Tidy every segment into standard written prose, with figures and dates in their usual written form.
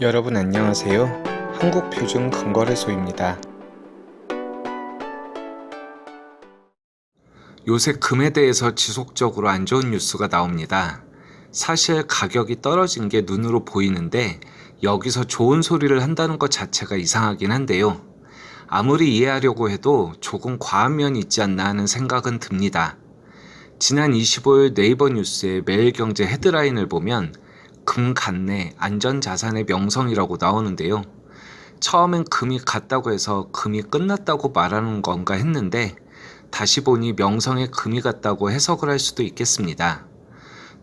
여러분 안녕하세요. 한국표준금거래소입니다. 요새 금에 대해서 지속적으로 안 좋은 뉴스가 나옵니다. 사실 가격이 떨어진 게 눈으로 보이는데 여기서 좋은 소리를 한다는 것 자체가 이상하긴 한데요. 아무리 이해하려고 해도 조금 과한 면이 있지 않나 하는 생각은 듭니다. 지난 25일 네이버 뉴스의 매일경제 헤드라인을 보면 금 갔네 안전자산의 명성이라고 나오는데요. 처음엔 금이 갔다고 해서 금이 끝났다고 말하는 건가 했는데 다시 보니 명성에 금이 갔다고 해석을 할 수도 있겠습니다.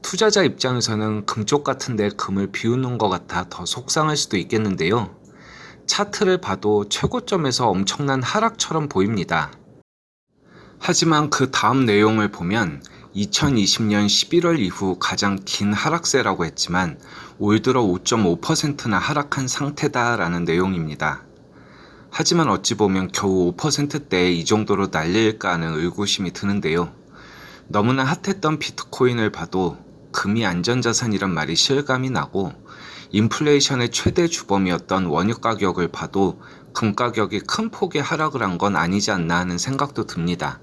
투자자 입장에서는 금쪽 같은데 금을 비우는 것 같아 더 속상할 수도 있겠는데요. 차트를 봐도 최고점에서 엄청난 하락처럼 보입니다. 하지만 그 다음 내용을 보면 2020년 11월 이후 가장 긴 하락세라고 했지만 올 들어 5.5%나 하락한 상태다라는 내용입니다. 하지만 어찌 보면 겨우 5%대에 이 정도로 날릴까 하는 의구심이 드는데요. 너무나 핫했던 비트코인을 봐도 금이 안전자산이란 말이 실감이 나고 인플레이션의 최대 주범이었던 원유 가격을 봐도 금 가격이 큰 폭의 하락을 한 건 아니지 않나 하는 생각도 듭니다.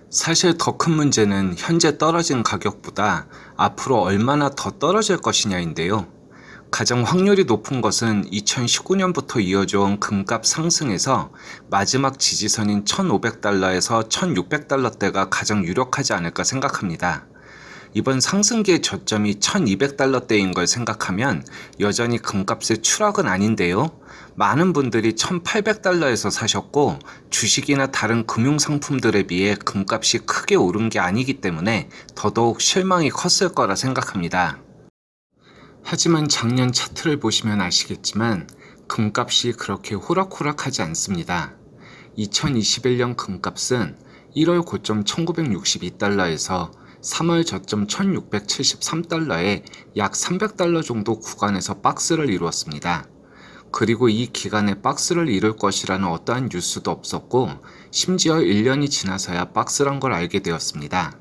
사실 더 큰 문제는 현재 떨어진 가격보다 앞으로 얼마나 더 떨어질 것이냐인데요. 가장 확률이 높은 것은 2019년부터 이어져온 금값 상승에서 마지막 지지선인 1,500달러에서 1,600달러대가 가장 유력하지 않을까 생각합니다. 이번 상승기의 저점이 1,200달러대인 걸 생각하면 여전히 금값의 추락은 아닌데요. 많은 분들이 1,800달러에서 사셨고 주식이나 다른 금융상품들에 비해 금값이 크게 오른 게 아니기 때문에 더더욱 실망이 컸을 거라 생각합니다. 하지만 작년 차트를 보시면 아시겠지만 금값이 그렇게 호락호락하지 않습니다. 2021년 금값은 1월 고점 1962달러에서 3월 저점 1673달러에 약 300달러 정도 구간에서 박스를 이루었습니다. 그리고 이 기간에 박스를 이룰 것이라는 어떠한 뉴스도 없었고 심지어 1년이 지나서야 박스란 걸 알게 되었습니다.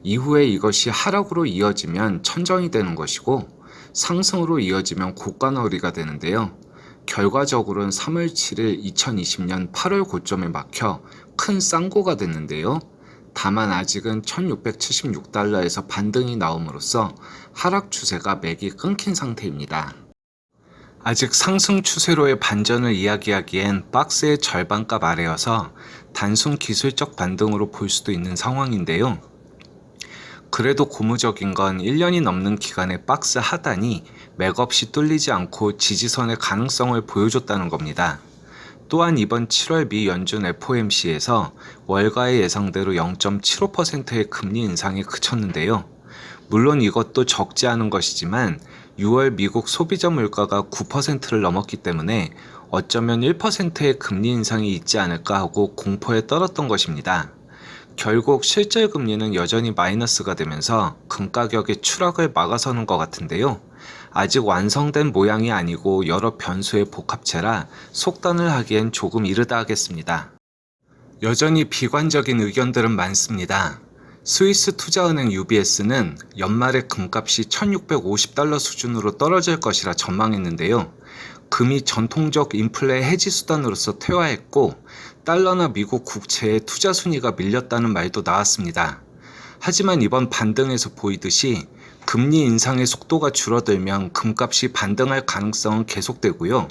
이후에 이것이 하락으로 이어지면 천정이 되는 것이고 상승으로 이어지면 고가너리가 되는데요. 결과적으로는 3월 7일 2020년 8월 고점에 막혀 큰 쌍고가 됐는데요. 다만 아직은 1676달러에서 반등이 나옴으로써 하락 추세가 맥이 끊긴 상태입니다. 아직 상승 추세로의 반전을 이야기하기엔 박스의 절반값 아래여서 단순 기술적 반등으로 볼 수도 있는 상황인데요. 그래도 고무적인 건 1년이 넘는 기간의 박스 하단이 맥없이 뚫리지 않고 지지선의 가능성을 보여줬다는 겁니다. 또한 이번 7월 미 연준 FOMC에서 월가의 예상대로 0.75%의 금리 인상에 그쳤는데요. 물론 이것도 적지 않은 것이지만 6월 미국 소비자 물가가 9%를 넘었기 때문에 어쩌면 1%의 금리 인상이 있지 않을까 하고 공포에 떨었던 것입니다. 결국 실질 금리는 여전히 마이너스가 되면서 금 가격의 추락을 막아서는 것 같은데요. 아직 완성된 모양이 아니고 여러 변수의 복합체라 속단을 하기엔 조금 이르다 하겠습니다. 여전히 비관적인 의견들은 많습니다. 스위스 투자은행 UBS는 연말에 금값이 1650달러 수준으로 떨어질 것이라 전망했는데요. 금이 전통적 인플레 해지 수단으로서 퇴화했고 달러나 미국 국채의 투자 순위가 밀렸다는 말도 나왔습니다. 하지만 이번 반등에서 보이듯이 금리 인상의 속도가 줄어들면 금값이 반등할 가능성은 계속되고요.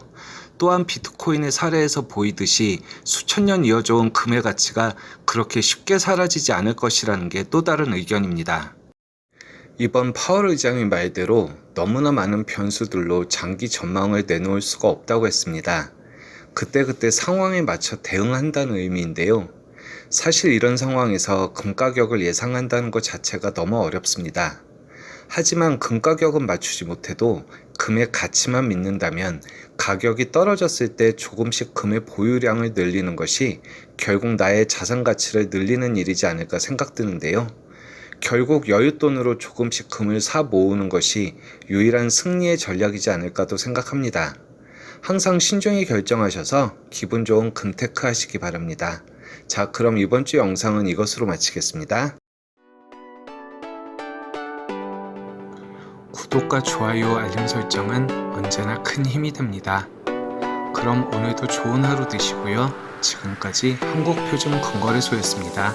또한 비트코인의 사례에서 보이듯이 수천 년 이어져온 금의 가치가 그렇게 쉽게 사라지지 않을 것이라는 게 또 다른 의견입니다. 이번 파월 의장의 말대로 너무나 많은 변수들로 장기 전망을 내놓을 수가 없다고 했습니다. 그때그때 상황에 맞춰 대응한다는 의미인데요. 사실 이런 상황에서 금 가격을 예상한다는 것 자체가 너무 어렵습니다. 하지만 금 가격은 맞추지 못해도 금의 가치만 믿는다면 가격이 떨어졌을 때 조금씩 금의 보유량을 늘리는 것이 결국 나의 자산 가치를 늘리는 일이지 않을까 생각드는데요. 결국 여윳돈으로 조금씩 금을 사 모으는 것이 유일한 승리의 전략이지 않을까도 생각합니다. 항상 신중히 결정하셔서 기분 좋은 금테크 하시기 바랍니다. 자, 그럼 이번 주 영상은 이것으로 마치겠습니다. 구독과 좋아요, 알림 설정은 언제나 큰 힘이 됩니다. 그럼 오늘도 좋은 하루 되시고요. 지금까지 한국표준건거래소였습니다.